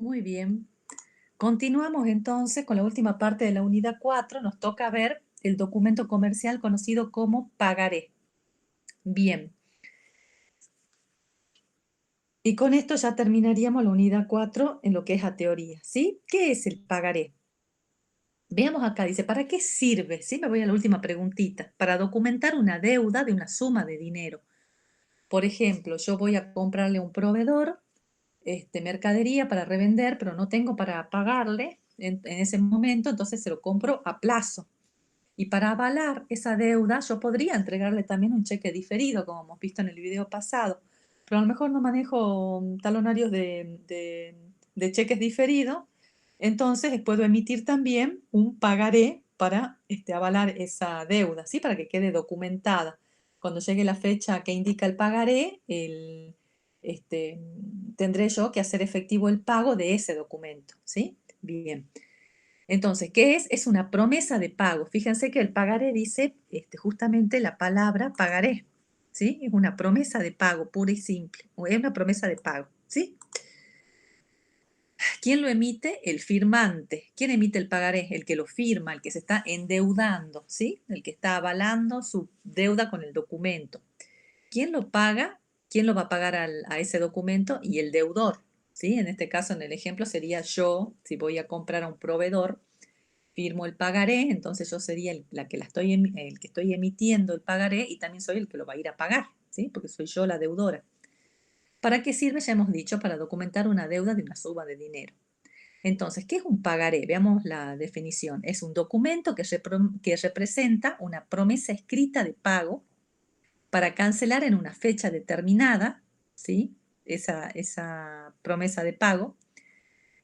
Muy bien. Continuamos entonces con la última parte de la unidad 4. Nos toca ver el documento comercial conocido como pagaré. Bien. Y con esto ya terminaríamos la unidad 4 en lo que es a teoría, ¿sí? ¿Qué es el pagaré? Veamos acá, dice, ¿para qué sirve? ¿Sí? Me voy a la última preguntita. Para documentar una deuda de una suma de dinero. Por ejemplo, yo voy a comprarle a un proveedor mercadería para revender, pero no tengo para pagarle en ese momento, entonces se lo compro a plazo. Y para avalar esa deuda, yo podría entregarle también un cheque diferido, como hemos visto en el video pasado, pero a lo mejor no manejo talonarios de cheques diferidos, entonces puedo emitir también un pagaré para avalar esa deuda, ¿sí? Para que quede documentada. Cuando llegue la fecha que indica el pagaré, tendré yo que hacer efectivo el pago de ese documento, ¿sí? Bien. Entonces, ¿qué es? Es una promesa de pago. Fíjense que el pagaré dice justamente la palabra pagaré, ¿sí? Es una promesa de pago pura y simple. O es una promesa de pago, ¿sí? ¿Quién lo emite? El firmante. ¿Quién emite el pagaré? El que lo firma, el que se está endeudando, ¿sí? El que está avalando su deuda con el documento. ¿Quién lo paga? ¿Quién lo va a pagar a ese documento? Y el deudor, ¿sí? En este caso, en el ejemplo, sería yo, si voy a comprar a un proveedor, firmo el pagaré, entonces yo sería el que estoy emitiendo el pagaré y también soy el que lo va a ir a pagar, ¿sí? Porque soy yo la deudora. ¿Para qué sirve? Ya hemos dicho, para documentar una deuda de una suma de dinero. Entonces, ¿qué es un pagaré? Veamos la definición. Es un documento que representa una promesa escrita de pago para cancelar en una fecha determinada, ¿sí? Esa promesa de pago.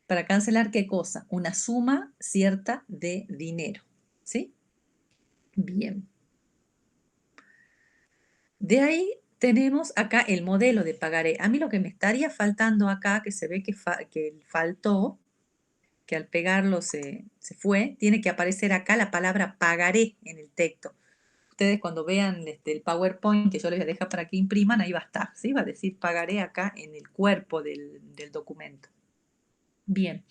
¿Para cancelar qué cosa? Una suma cierta de dinero, ¿sí? Bien. De ahí tenemos acá el modelo de pagaré. A mí lo que me estaría faltando acá, que se ve que faltó, que al pegarlo se fue, tiene que aparecer acá la palabra pagaré en el texto. Ustedes cuando vean el PowerPoint que yo les voy a dejar para que impriman, ahí va a estar, ¿sí? Va a decir pagaré acá en el cuerpo del documento. Bien,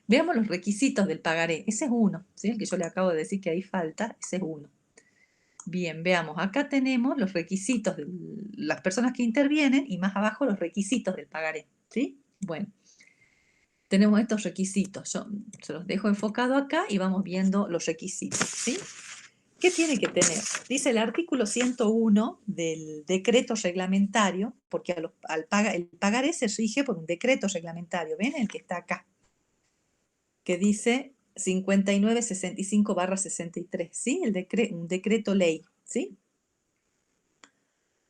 veamos los requisitos del pagaré. Ese es uno, ¿sí? El que yo le acabo de decir que ahí falta, ese es uno. Bien, veamos, acá tenemos los requisitos de las personas que intervienen y más abajo los requisitos del pagaré, ¿sí? Bueno, tenemos estos requisitos. Yo se los dejo enfocado acá y vamos viendo los requisitos, ¿sí? ¿Qué tiene que tener? Dice el artículo 101 del decreto reglamentario, porque el pagaré se rige por un decreto reglamentario, ¿ven? El que está acá, que dice 5965/63, ¿sí? Un decreto ley, ¿sí?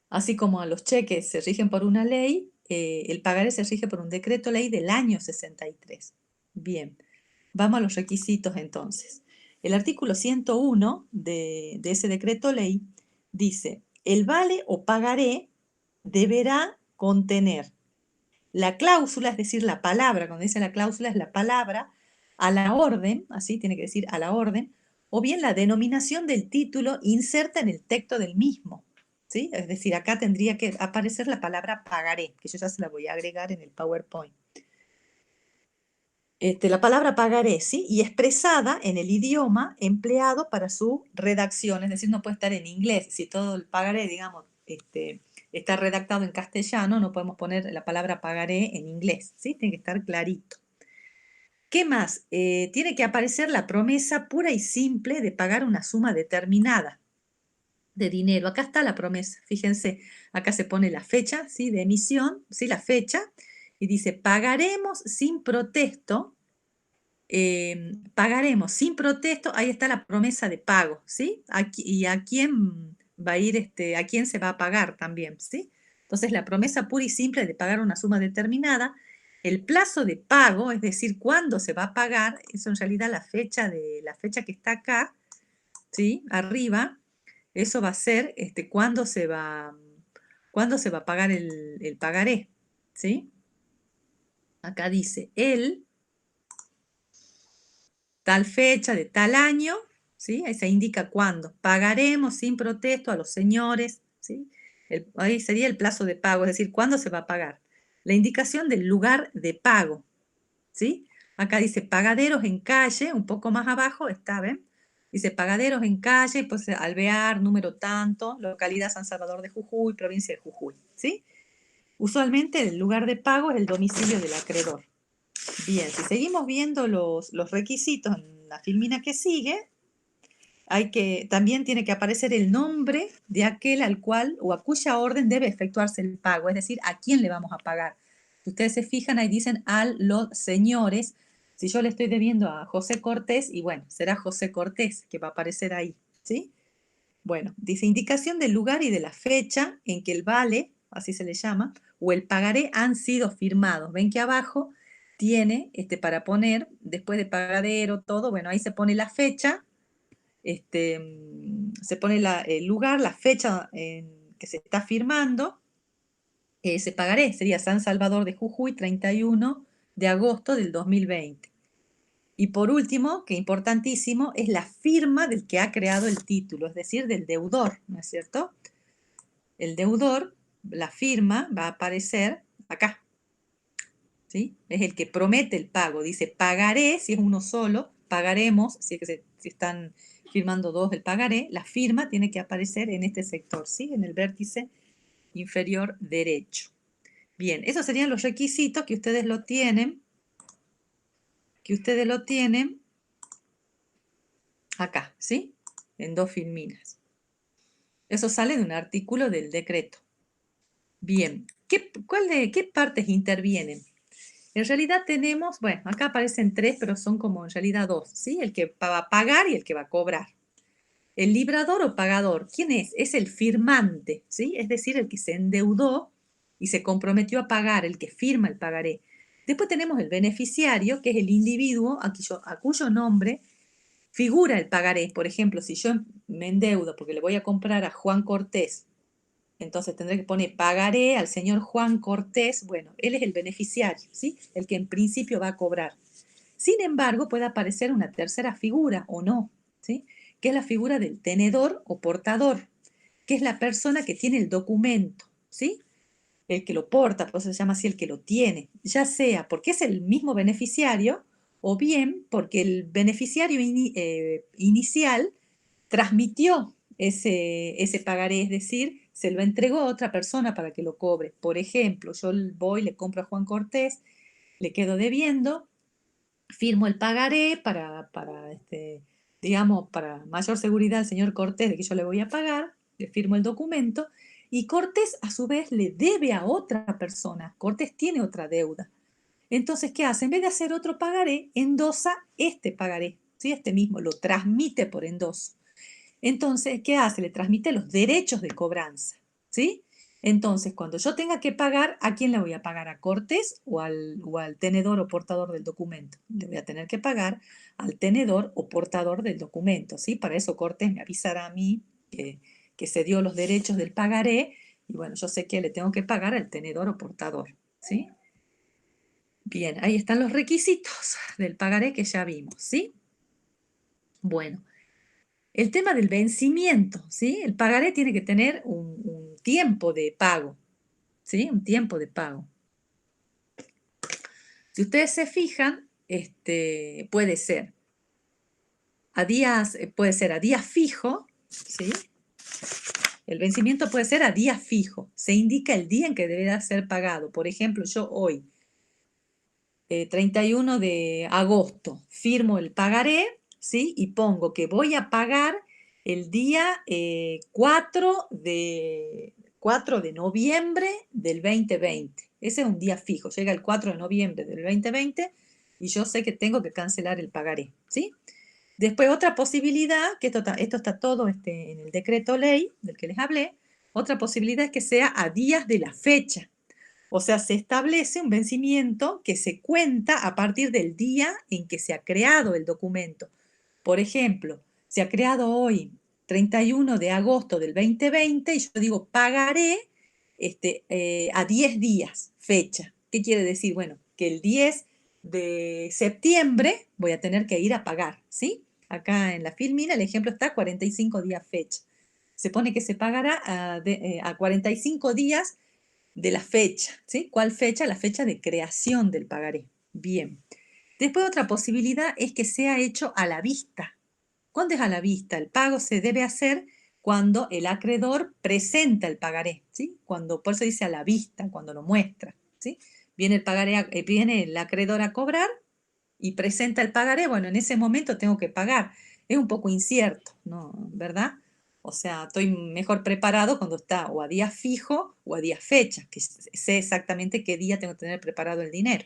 Así como a los cheques se rigen por una ley, el pagaré se rige por un decreto ley del año 63. Bien, vamos a los requisitos entonces. El artículo 101 de ese decreto ley dice, el vale o pagaré deberá contener la cláusula, es decir, la palabra, cuando dice la cláusula es la palabra, a la orden, así tiene que decir a la orden, o bien la denominación del título inserta en el texto del mismo. ¿Sí? Es decir, acá tendría que aparecer la palabra pagaré, que yo ya se la voy a agregar en el PowerPoint. La palabra pagaré, ¿sí? Y expresada en el idioma empleado para su redacción, es decir, no puede estar en inglés. Si todo el pagaré, digamos, está redactado en castellano, no podemos poner la palabra pagaré en inglés, ¿sí? Tiene que estar clarito. ¿Qué más? Tiene que aparecer la promesa pura y simple de pagar una suma determinada de dinero. Acá está la promesa, fíjense, acá se pone la fecha, ¿sí? De emisión, ¿sí? La fecha, y dice, pagaremos sin protesto, pagaremos sin protesto, ahí está la promesa de pago, ¿sí? Y a quién va a ir, a quién se va a pagar también, ¿sí? Entonces, la promesa pura y simple de pagar una suma determinada, el plazo de pago, es decir, cuándo se va a pagar, eso en realidad la fecha que está acá, ¿sí? Arriba, eso va a ser cuándo se va a pagar el pagaré, ¿sí? Acá dice, tal fecha de tal año, ¿sí? Ahí se indica cuándo. Pagaremos sin protesto a los señores, ¿sí? Ahí sería el plazo de pago, es decir, cuándo se va a pagar. La indicación del lugar de pago, ¿sí? Acá dice pagaderos en calle, un poco más abajo está, ¿ven? Dice pagaderos en calle, pues Alvear, número tanto, localidad San Salvador de Jujuy, provincia de Jujuy, ¿sí? Usualmente el lugar de pago es el domicilio del acreedor. Bien, si seguimos viendo los requisitos en la filmina que sigue, también tiene que aparecer el nombre de aquel al cual o a cuya orden debe efectuarse el pago, es decir, a quién le vamos a pagar. Si ustedes se fijan, ahí dicen a los señores. Si yo le estoy debiendo a José Cortés, y bueno, será José Cortés que va a aparecer ahí, ¿sí? Bueno, dice indicación del lugar y de la fecha en que el vale, así se le llama, o el pagaré han sido firmados. Ven que abajo tiene para poner, después de pagadero, todo, bueno, ahí se pone la fecha, se pone el lugar, la fecha en que se está firmando, ese pagaré sería San Salvador de Jujuy, 31 de agosto del 2020. Y por último, que importantísimo, es la firma del que ha creado el título, es decir, del deudor, ¿no es cierto? El deudor, la firma va a aparecer acá, ¿sí? Es el que promete el pago, dice pagaré, si es uno solo, pagaremos, si están firmando dos del pagaré, la firma tiene que aparecer en este sector, ¿sí? En el vértice inferior derecho. Bien, esos serían los requisitos que ustedes lo tienen, acá, ¿sí? En dos filminas. Eso sale de un artículo del decreto. Bien, ¿qué partes intervienen? En realidad tenemos, bueno, acá aparecen tres, pero son como en realidad dos, ¿sí? El que va a pagar y el que va a cobrar. El librador o pagador, ¿quién es? Es el firmante, ¿sí? Es decir, el que se endeudó y se comprometió a pagar, el que firma el pagaré. Después tenemos el beneficiario, que es el individuo a cuyo nombre figura el pagaré. Por ejemplo, si yo me endeudo porque le voy a comprar a Juan Cortés, entonces tendré que poner pagaré al señor Juan Cortés. Bueno, él es el beneficiario, ¿sí? El que en principio va a cobrar. Sin embargo, puede aparecer una tercera figura o no, ¿sí? Que es la figura del tenedor o portador, que es la persona que tiene el documento, ¿sí? El que lo porta, por eso se llama así el que lo tiene, ya sea porque es el mismo beneficiario o bien porque el beneficiario inicial transmitió ese pagaré, es decir, se lo entregó a otra persona para que lo cobre. Por ejemplo, yo voy, le compro a Juan Cortés, le quedo debiendo, firmo el pagaré digamos, para mayor seguridad al señor Cortés de que yo le voy a pagar, le firmo el documento y Cortés a su vez le debe a otra persona. Cortés tiene otra deuda. Entonces, ¿qué hace? En vez de hacer otro pagaré, endosa este pagaré, ¿sí? Este mismo, lo transmite por endoso. Entonces, ¿qué hace? Le transmite los derechos de cobranza, ¿sí? Entonces, cuando yo tenga que pagar, ¿a quién le voy a pagar? ¿A Cortés o al tenedor o portador del documento? Le voy a tener que pagar al tenedor o portador del documento, ¿sí? Para eso Cortés me avisará a mí que se dio los derechos del pagaré y bueno, yo sé que le tengo que pagar al tenedor o portador, ¿sí? Bien, ahí están los requisitos del pagaré que ya vimos, ¿sí? Bueno. El tema del vencimiento, ¿sí? El pagaré tiene que tener un tiempo de pago, ¿sí? Un tiempo de pago. Si ustedes se fijan, puede ser a día fijo, ¿sí? El vencimiento puede ser a día fijo. Se indica el día en que deberá ser pagado. Por ejemplo, yo hoy, 31 de agosto, firmo el pagaré, ¿sí? Y pongo que voy a pagar el día 4 de noviembre del 2020. Ese es un día fijo, llega el 4 de noviembre del 2020 y yo sé que tengo que cancelar el pagaré, ¿sí? Después otra posibilidad, que esto está todo en el decreto ley del que les hablé, otra posibilidad es que sea a días de la fecha. O sea, se establece un vencimiento que se cuenta a partir del día en que se ha creado el documento. Por ejemplo, se ha creado hoy, 31 de agosto del 2020, y yo digo, pagaré a 10 días, fecha. ¿Qué quiere decir? Bueno, que el 10 de septiembre voy a tener que ir a pagar, ¿sí? Acá en la filmina el ejemplo está 45 días fecha. Se pone que se pagará a 45 días de la fecha, ¿sí? ¿Cuál fecha? La fecha de creación del pagaré. Bien. Después otra posibilidad es que sea hecho a la vista. ¿Cuándo es a la vista? El pago se debe hacer cuando el acreedor presenta el pagaré, ¿sí? Cuando, por eso dice a la vista, cuando lo muestra, ¿sí? Viene el pagaré, viene el acreedor a cobrar y presenta el pagaré, bueno, en ese momento tengo que pagar. Es un poco incierto, ¿no? ¿Verdad? O sea, estoy mejor preparado cuando está o a día fijo o a día fecha, que sé exactamente qué día tengo que tener preparado el dinero.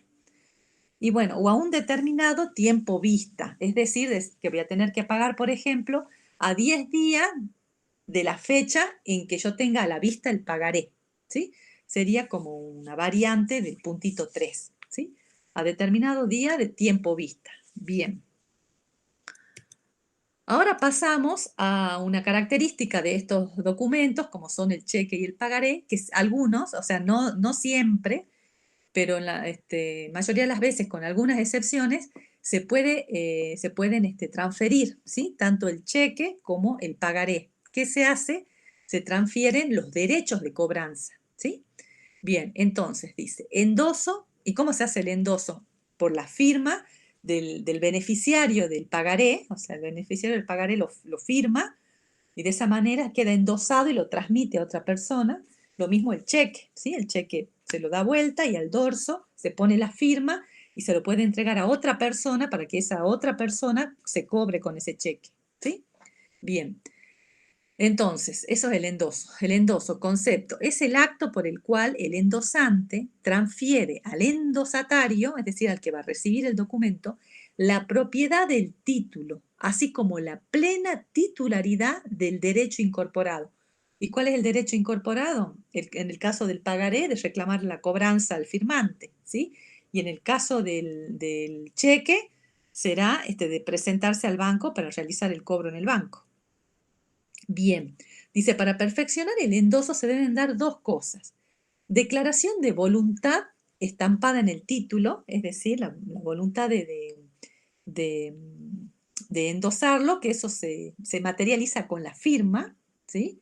Y bueno, o a un determinado tiempo vista, es decir, que voy a tener que pagar, por ejemplo, a 10 días de la fecha en que yo tenga a la vista el pagaré, ¿sí? Sería como una variante del puntito 3, ¿sí? A determinado día de tiempo vista. Bien. Ahora pasamos a una característica de estos documentos, como son el cheque y el pagaré, que algunos, o sea, no siempre, pero en la mayoría de las veces, con algunas excepciones, se pueden transferir, ¿sí? Tanto el cheque como el pagaré. ¿Qué se hace? Se transfieren los derechos de cobranza, ¿sí? Bien, entonces dice, endoso, ¿y cómo se hace el endoso? Por la firma del beneficiario del pagaré, o sea, el beneficiario del pagaré lo firma y de esa manera queda endosado y lo transmite a otra persona. Lo mismo el cheque, ¿sí? El cheque se lo da vuelta y al dorso se pone la firma y se lo puede entregar a otra persona para que esa otra persona se cobre con ese cheque, ¿sí? Bien. Entonces, eso es el endoso. El endoso, concepto, es el acto por el cual el endosante transfiere al endosatario, es decir, al que va a recibir el documento, la propiedad del título, así como la plena titularidad del derecho incorporado. ¿Y cuál es el derecho incorporado? En el caso del pagaré, de reclamar la cobranza al firmante, ¿sí? Y en el caso del cheque, será de presentarse al banco para realizar el cobro en el banco. Bien, dice, para perfeccionar el endoso se deben dar dos cosas. Declaración de voluntad estampada en el título, es decir, la voluntad de, de endosarlo, que eso se materializa con la firma, ¿sí?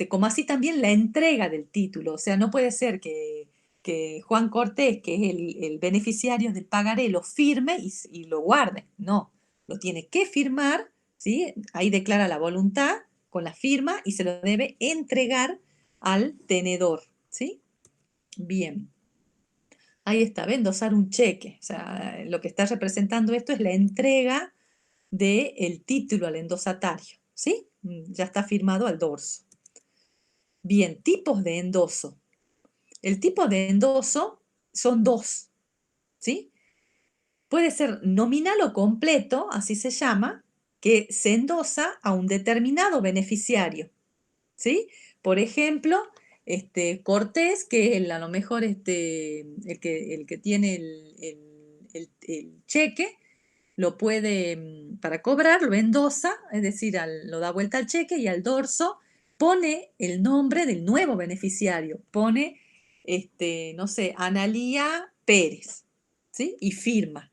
Como así también la entrega del título, o sea, no puede ser que Juan Cortés, que es el beneficiario del pagaré, lo firme y lo guarde, no, lo tiene que firmar, ¿sí? Ahí declara la voluntad con la firma y se lo debe entregar al tenedor, ¿sí? Bien, ahí está, ¿ve? Endosar un cheque, o sea, lo que está representando esto es la entrega del título al endosatario, ¿sí? Ya está firmado al dorso. Bien, tipos de endoso. El tipo de endoso son dos, ¿sí? Puede ser nominal o completo, así se llama, que se endosa a un determinado beneficiario, ¿sí? Por ejemplo, Cortés, que es a lo mejor el que tiene el cheque, lo puede, para cobrar, lo endosa, es decir, lo da vuelta al cheque y al dorso pone el nombre del nuevo beneficiario, pone, no sé, Analía Pérez, ¿sí? Y firma.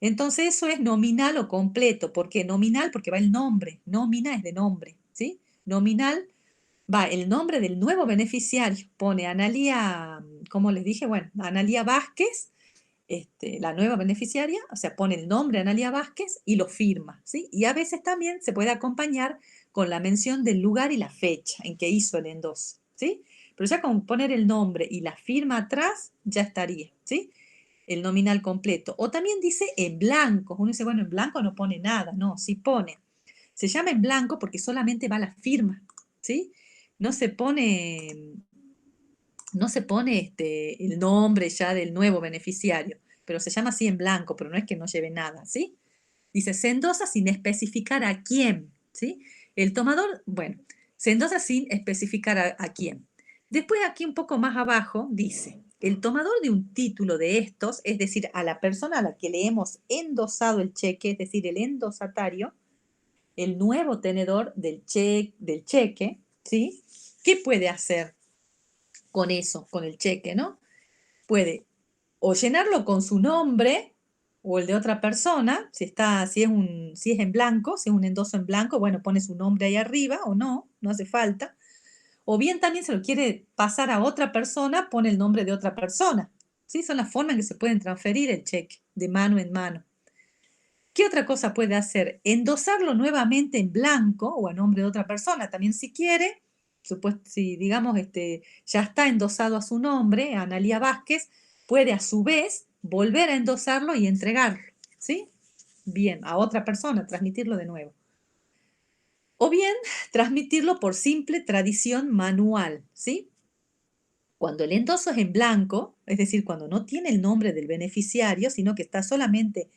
Entonces eso es nominal o completo. ¿Por qué nominal? Porque va el nombre. Nómina es de nombre, ¿sí? Nominal va el nombre del nuevo beneficiario. Pone Analía, como les dije, bueno, Analía Vázquez, la nueva beneficiaria, o sea, pone el nombre Analía Vázquez y lo firma, ¿sí? Y a veces también se puede acompañar con la mención del lugar y la fecha en que hizo el endoso, ¿sí? Pero ya con poner el nombre y la firma atrás, ya estaría, ¿sí? El nominal completo. O también dice en blanco. Uno dice, bueno, en blanco no pone nada. No, sí pone. Se llama en blanco porque solamente va la firma, ¿sí? No se pone, no se pone el nombre ya del nuevo beneficiario, pero se llama así en blanco, pero no es que no lleve nada, ¿sí? Dice, se endosa sin especificar a quién, ¿sí? El tomador, bueno, se endosa sin especificar a quién. Después aquí un poco más abajo dice, el tomador de un título de estos, es decir, a la persona a la que le hemos endosado el cheque, es decir, el endosatario, el nuevo tenedor del cheque, ¿sí? ¿Qué puede hacer con eso, con el cheque, ¿no? Puede o llenarlo con su nombre o el de otra persona, si es en blanco, si es un endoso en blanco, bueno, pone su nombre ahí arriba o no, no hace falta. O bien también se lo quiere pasar a otra persona, pone el nombre de otra persona, ¿sí? Son las formas en que se pueden transferir el cheque de mano en mano. ¿Qué otra cosa puede hacer? Endosarlo nuevamente en blanco o a nombre de otra persona, también si quiere. Si digamos ya está endosado a su nombre, Analía Vázquez, puede a su vez volver a endosarlo y entregarlo, ¿sí? Bien, a otra persona, transmitirlo de nuevo. O bien, transmitirlo por simple tradición manual, ¿sí? Cuando el endoso es en blanco, es decir, cuando no tiene el nombre del beneficiario, sino que está solamente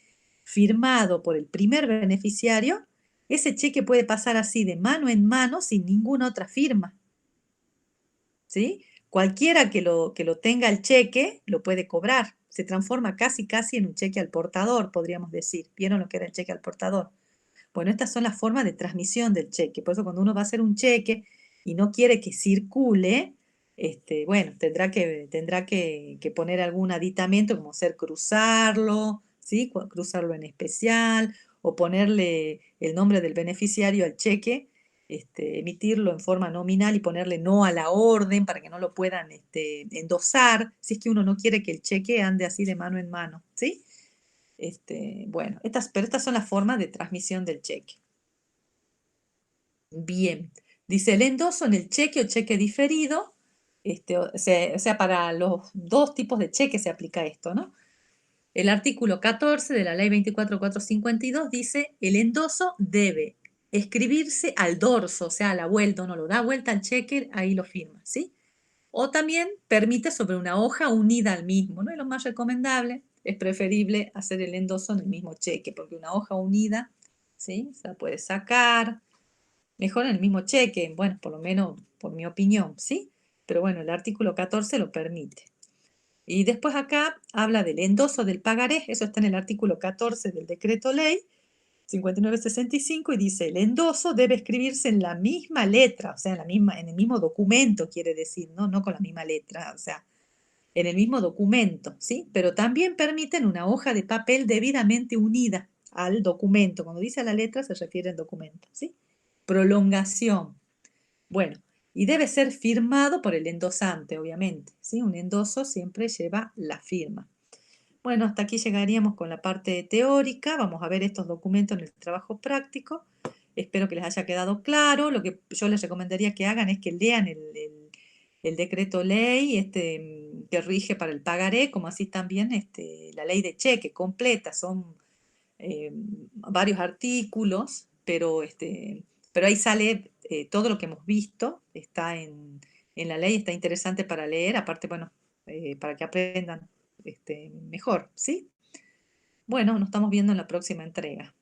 firmado por el primer beneficiario, ese cheque puede pasar así de mano en mano sin ninguna otra firma, ¿sí? Cualquiera que lo tenga el cheque lo puede cobrar. Se transforma casi en un cheque al portador, podríamos decir. ¿Vieron lo que era el cheque al portador? Bueno, estas son las formas de transmisión del cheque. Por eso cuando uno va a hacer un cheque y no quiere que circule, bueno, tendrá que poner algún aditamento como ser cruzarlo, ¿sí? Cruzarlo en especial o ponerle el nombre del beneficiario al cheque, emitirlo en forma nominal y ponerle no a la orden para que no lo puedan endosar, si es que uno no quiere que el cheque ande así de mano en mano, ¿sí? Bueno, pero estas son las formas de transmisión del cheque. Bien, dice el endoso en el cheque o cheque diferido, o sea, para los dos tipos de cheque se aplica esto, ¿no? El artículo 14 de la ley 24.452 dice, el endoso debe escribirse al dorso, o sea, a la vuelta, uno lo da vuelta al cheque, ahí lo firma, ¿sí? O también permite sobre una hoja unida al mismo, ¿no? Y lo más recomendable es preferible hacer el endoso en el mismo cheque, porque una hoja unida, ¿sí? Se la puede sacar, mejor en el mismo cheque, bueno, por lo menos por mi opinión, ¿sí? Pero bueno, el artículo 14 lo permite. Y después acá habla del endoso del pagaré, eso está en el artículo 14 del decreto ley 5965 y dice, el endoso debe escribirse en la misma letra, o sea, en el mismo documento, quiere decir, ¿no? No con la misma letra, o sea, en el mismo documento, ¿sí? Pero también permiten una hoja de papel debidamente unida al documento. Cuando dice a la letra se refiere al documento, ¿sí? Prolongación. Bueno, y debe ser firmado por el endosante, obviamente, ¿sí? Un endoso siempre lleva la firma. Bueno, hasta aquí llegaríamos con la parte teórica. Vamos a ver estos documentos en el trabajo práctico. Espero que les haya quedado claro. Lo que yo les recomendaría que hagan es que lean el decreto ley que rige para el pagaré, como así también la ley de cheque completa. Son varios artículos, pero ahí sale todo lo que hemos visto. Está en la ley, está interesante para leer. Aparte, bueno, para que aprendan mejor, ¿sí? Bueno, nos estamos viendo en la próxima entrega.